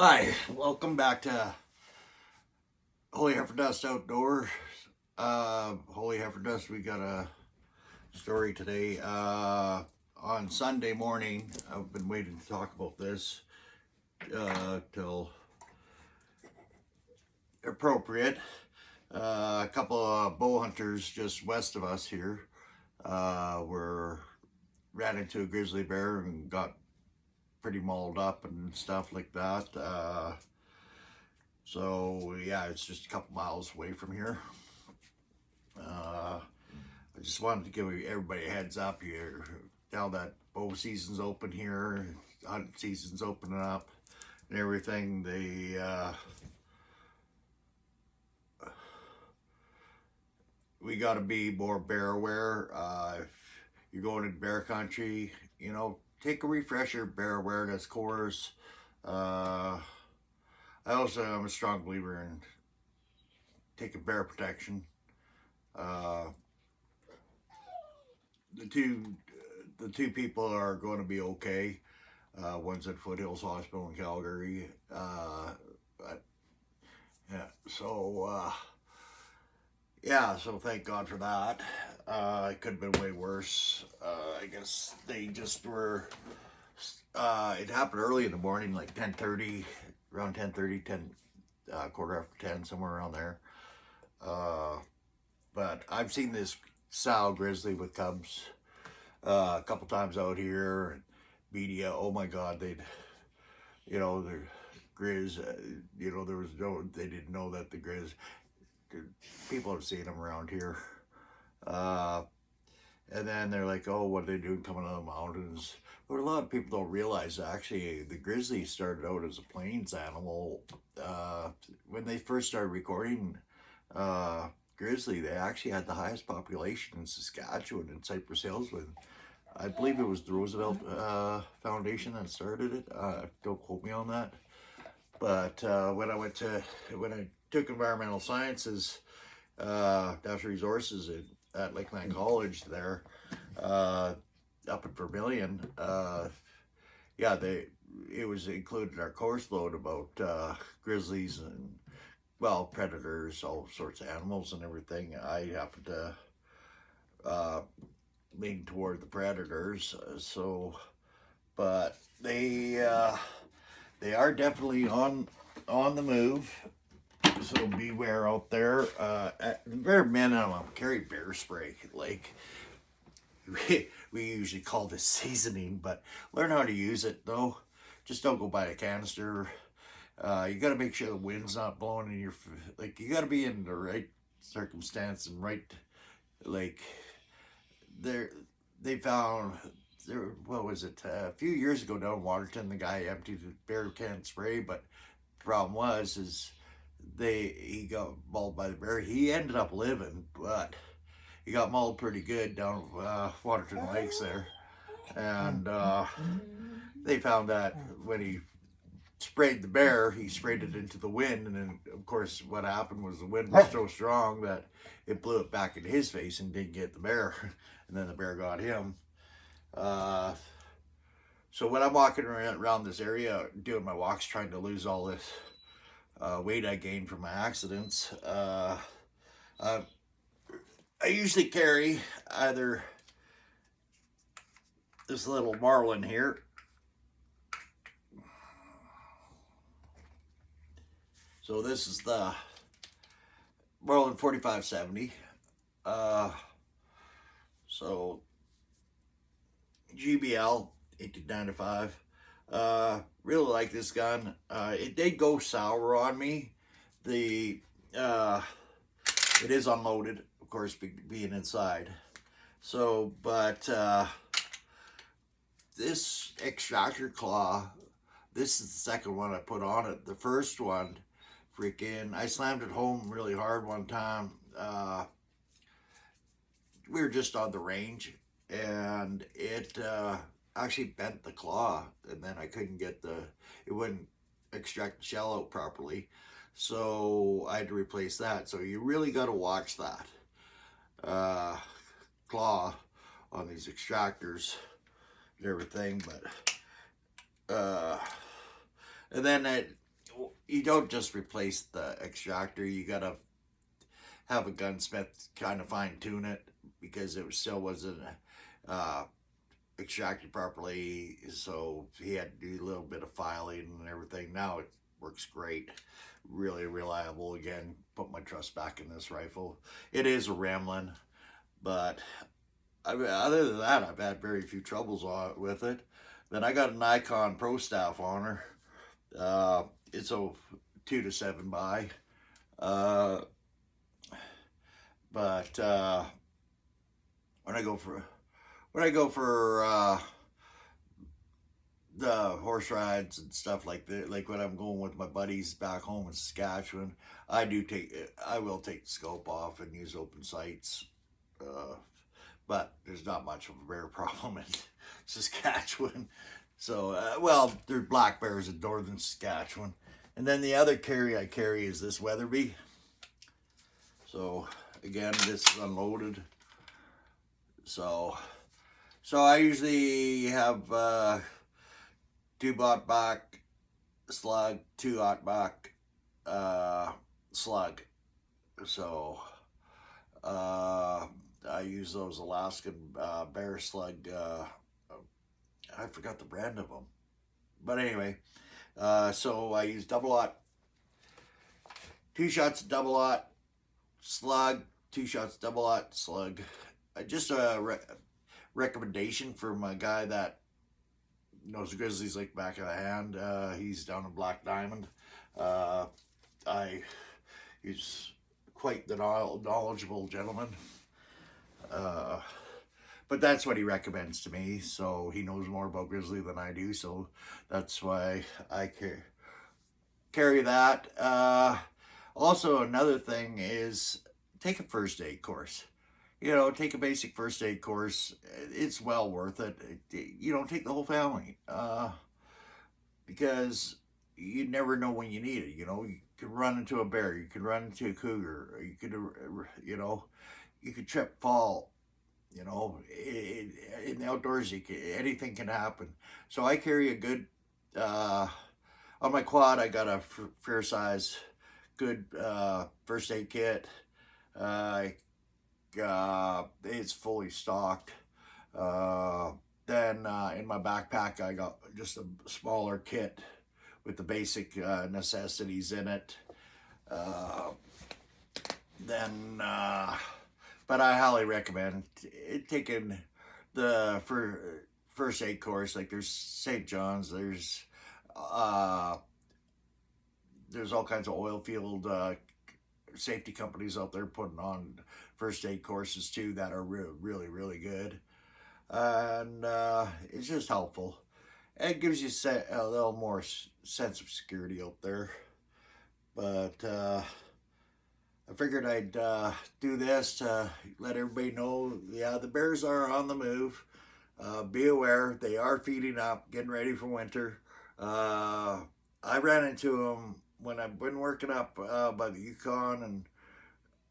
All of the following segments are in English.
Hi, welcome back to Holy Heifer Dust Outdoors. Holy Heifer Dust, we got a story today. On Sunday morning, I've been waiting to talk about this till appropriate. A couple of bow hunters just west of us here ran into a grizzly bear and got pretty mauled up and stuff like that. So yeah, it's just a couple miles away from here. I just wanted to give everybody a heads up here. Now that bow season's open here, hunt season's opening up and everything, we got to be more bear aware. If you're going in bear country, take a refresher bear awareness course. I also am a strong believer in taking bear protection. The two people are going to be okay. One's at Foothills Hospital in Calgary. But yeah, so thank God for that. It could have been way worse. I guess they just were. It happened early in the morning, like 10:30, around 10:30, 10, quarter after 10, somewhere around there. But I've seen this sow grizzly with cubs a couple times out here. Media, oh my God, the grizz, there was they didn't know that the grizz, people have seen them around here. And then they're like, oh, what are they doing coming out of the mountains? But a lot of people don't realize, actually, the grizzly started out as a plains animal. When they first started recording grizzly, they actually had the highest population in Saskatchewan and Cypress Hills. I believe it was the Roosevelt Foundation that started it. Don't quote me on that. But when I took environmental sciences, natural resources at Lakeland College there, up in Vermilion, it was included in our course load about grizzlies and, well, predators, all sorts of animals and everything. I happen to lean toward the predators, but they are definitely on the move. So beware out there. At bare minimum, carry bear spray. Like we usually call this seasoning, but learn how to use it though. Just don't go buy a canister. You got to make sure the wind's not blowing in your. Like, you got to be in the right circumstance and right. Like they found there. What was it? A few years ago down in Waterton, the guy emptied a bear can spray, but the problem is he got mauled by the bear. He ended up living, but he got mauled pretty good down Waterton Lakes there. And they found that when he sprayed the bear, he sprayed it into the wind, and then of course what happened was the wind was so strong that it blew it back in his face and didn't get the bear, and then the bear got him. So when I'm walking around this area doing my walks, trying to lose all this weight I gained from my accidents, I usually carry either this little marlin here. So this is the Marlin 4570. So GBL 1895. Really like this gun. It did go sour on me. It is unloaded, of course, being inside. So, but this extractor claw, this is the second one I put on it. The first one, I slammed it home really hard one time. We were just on the range, and it actually bent the claw, and then I couldn't it wouldn't extract the shell out properly, so I had to replace that. So you really got to watch that claw on these extractors and everything. But and then you don't just replace the extractor. You gotta have a gunsmith kind of fine tune it because it still wasn't uh, extracted properly. So he had to do a little bit of filing and everything. Now it works great, really reliable. Again, put my trust back in this rifle. It is a Ramlin, but I mean, other than that, I've had very few troubles with it. Then I got a Nikon Pro Staff on her. It's a 2 to 7 by. Uh, but when I go for the horse rides and stuff like that, like when I'm going with my buddies back home in Saskatchewan, I will take the scope off and use open sights. But there's not much of a bear problem in Saskatchewan. So, well, there's black bears in northern Saskatchewan. And then the other carry I carry is this Weatherby. So, again, this is unloaded. So I usually have 2-aught back slug, 2-aught back slug. So, I use those Alaskan bear slug. I forgot the brand of them. But anyway, so I use 2-aught, 2 shots of 2-aught slug, 2 shots of 2-aught slug. Just a recommendation from a guy that knows the grizzlies like back of the hand. He's down in Black Diamond. He's quite the knowledgeable gentleman. But that's what he recommends to me. So he knows more about grizzly than I do. So that's why I carry that. Also, another thing is take a first aid course. You know, take a basic first aid course. It's well worth it. You know, take the whole family. Because you never know when you need it. You know, you could run into a bear. You could run into a cougar. Or you could, you could trip, fall. You know, in the outdoors, anything can happen. So I carry a good, on my quad, I got a fair size, good first aid kit. It's fully stocked. Then in my backpack, I got just a smaller kit with the basic necessities in it. But I highly recommend taking the first aid course. Like there's St. John's, there's all kinds of oil field safety companies out there putting on first aid courses too that are really, really good. And it's just helpful. It gives you a little more sense of security out there. But I figured I'd do this to let everybody know, yeah, the bears are on the move. Be aware, they are feeding up, getting ready for winter. I ran into them when I've been working up by the Yukon and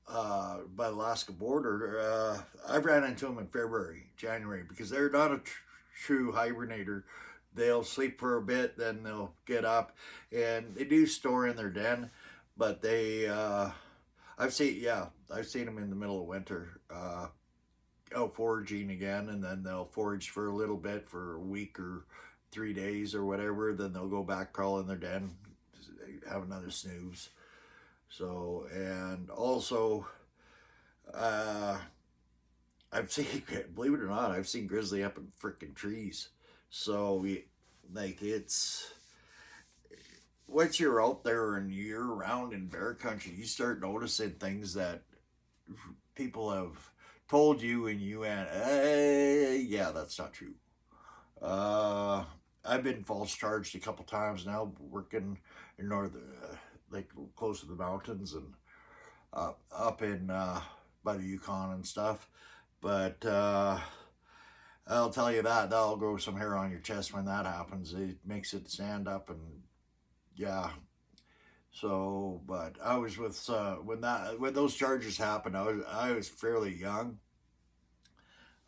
by the Alaska border. I ran into them in February, January, because they're not a true hibernator. They'll sleep for a bit, then they'll get up, and they do store in their den, but they... I've seen them in the middle of winter, out foraging again, and then they'll forage for a little bit for a week or 3 days or whatever. Then they'll go back, crawl in their den, have another snooze. So, and also, I've seen, believe it or not, I've seen grizzly up in freaking trees. So, once you're out there and you're around in bear country, you start noticing things that people have told you and you went, yeah, that's not true. I've been false charged a couple times now working in like close to the mountains and up in by the Yukon and stuff. But I'll tell you that'll grow some hair on your chest when that happens. It makes it stand up and yeah. So, but I was with when those charges happened, I was fairly young.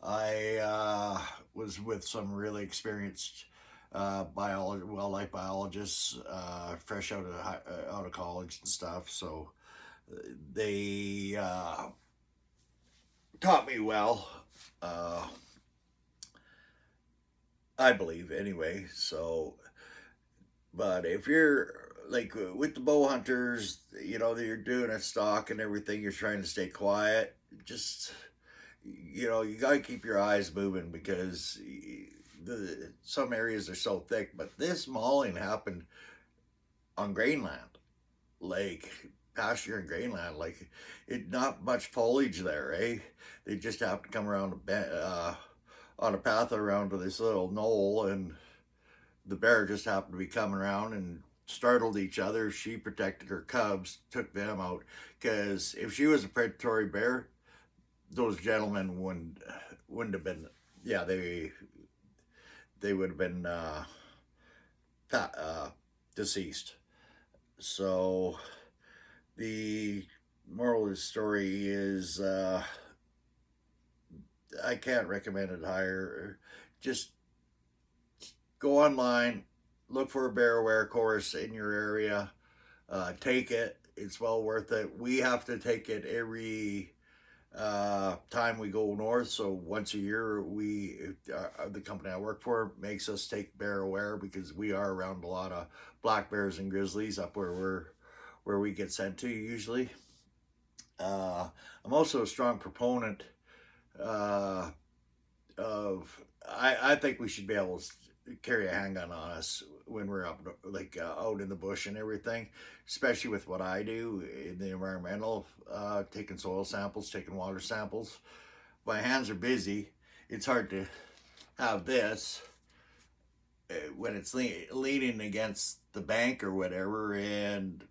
I was with some really experienced wildlife biologists, fresh out of college and stuff. So they taught me well, uh, I believe anyway. So, but if you're like with the bow hunters, you're doing a stalk and everything, you're trying to stay quiet. Just you got to keep your eyes moving because some areas are so thick. But this mauling happened on grainland, like pasture and grainland, like it not much foliage there, eh? They just happened to come around on a path around to this little knoll, and the bear just happened to be coming around and startled each other. She protected her cubs, took them out, because if she was a predatory bear, those gentlemen wouldn't have been. Yeah, they would have been deceased. So the moral of the story is I can't recommend it higher. Just go online, look for a bear aware course in your area, take it. It's well worth it. We have to take it every time we go north. So once a year, the company I work for makes us take bear aware because we are around a lot of black bears and grizzlies up where we get sent to usually. I'm also a strong proponent of I think we should be able to carry a handgun on us when we're up like out in the bush and everything, especially with what I do in the environmental, taking soil samples, taking water samples. My hands are busy. It's hard to have this when it's leaning against the bank or whatever, and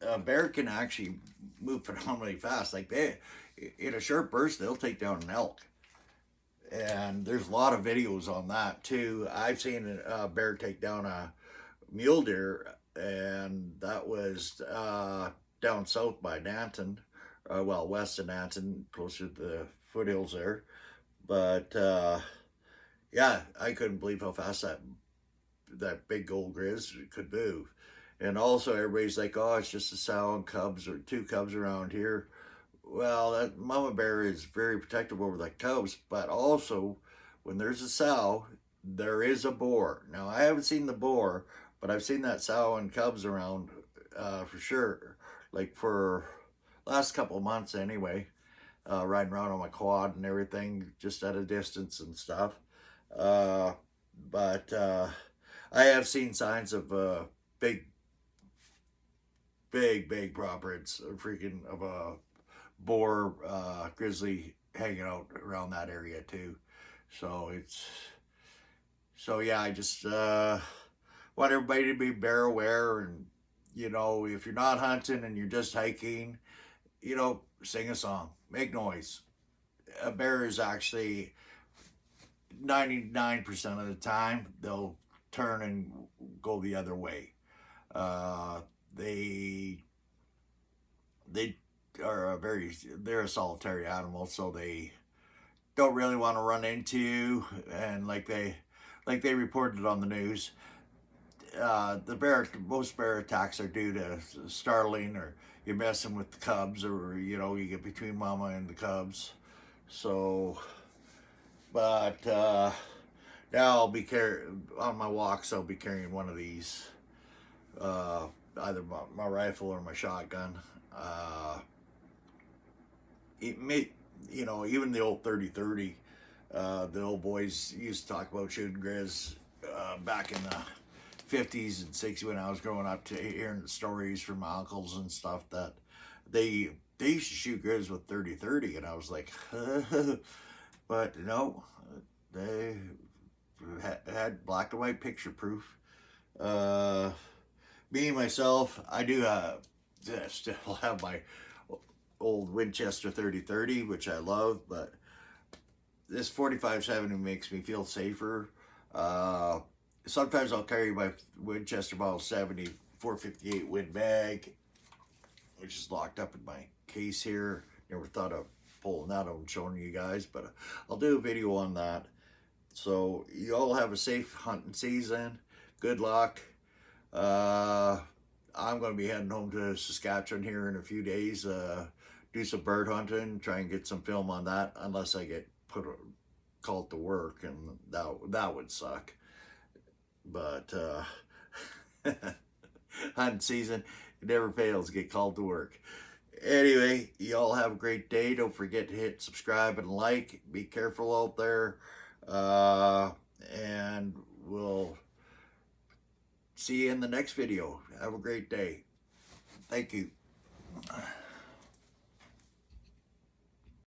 a bear can actually move phenomenally fast. Like in a short burst, they'll take down an elk. And there's a lot of videos on that too. I've seen a bear take down a mule deer, and that was down south by Nanton, west of Nanton, closer to the foothills there. But yeah, I couldn't believe how fast that big gold grizz could move. And also, everybody's like, "Oh, it's just a sow and cubs or two cubs around here." Well, that mama bear is very protective over the cubs, but also when there's a sow, there is a boar. Now, I haven't seen the boar, but I've seen that sow and cubs around for sure. Like for last couple of months anyway, riding around on my quad and everything, just at a distance and stuff. But I have seen signs of big prop prints, freaking of a boar, grizzly hanging out around that area too. So yeah, I just want everybody to be bear aware, and if you're not hunting and you're just hiking, sing a song, make noise. A bear is actually 99% of the time they'll turn and go the other way. They are they're a solitary animal, so they don't really want to run into you. And like they reported on the news, most bear attacks are due to startling, or you're messing with the cubs, or you get between mama and the cubs. So, but now I'll be on my walks. I'll be carrying one of these, either my rifle or my shotgun. Even the old 30-30, the old boys used to talk about shooting grizz back in the 50s and 60s when I was growing up, to hearing the stories from my uncles and stuff that they used to shoot grizz with 30-30, and I was like, but they had black and white picture proof. Me myself, I do still have my old Winchester 30-30, which I love, but this 45-70 makes me feel safer. Sometimes I'll carry my Winchester Model 70 458 Win Mag, which is locked up in my case here. Never thought of pulling that out and showing you guys, but I'll do a video on that. So you all have a safe hunting season. Good luck. I'm going to be heading home to Saskatchewan here in a few days. Do some bird hunting, try and get some film on that, unless I get called to work, and that would suck. But hunting season, it never fails to get called to work. Anyway, y'all have a great day. Don't forget to hit subscribe and like. Be careful out there. And we'll see you in the next video. Have a great day. Thank you.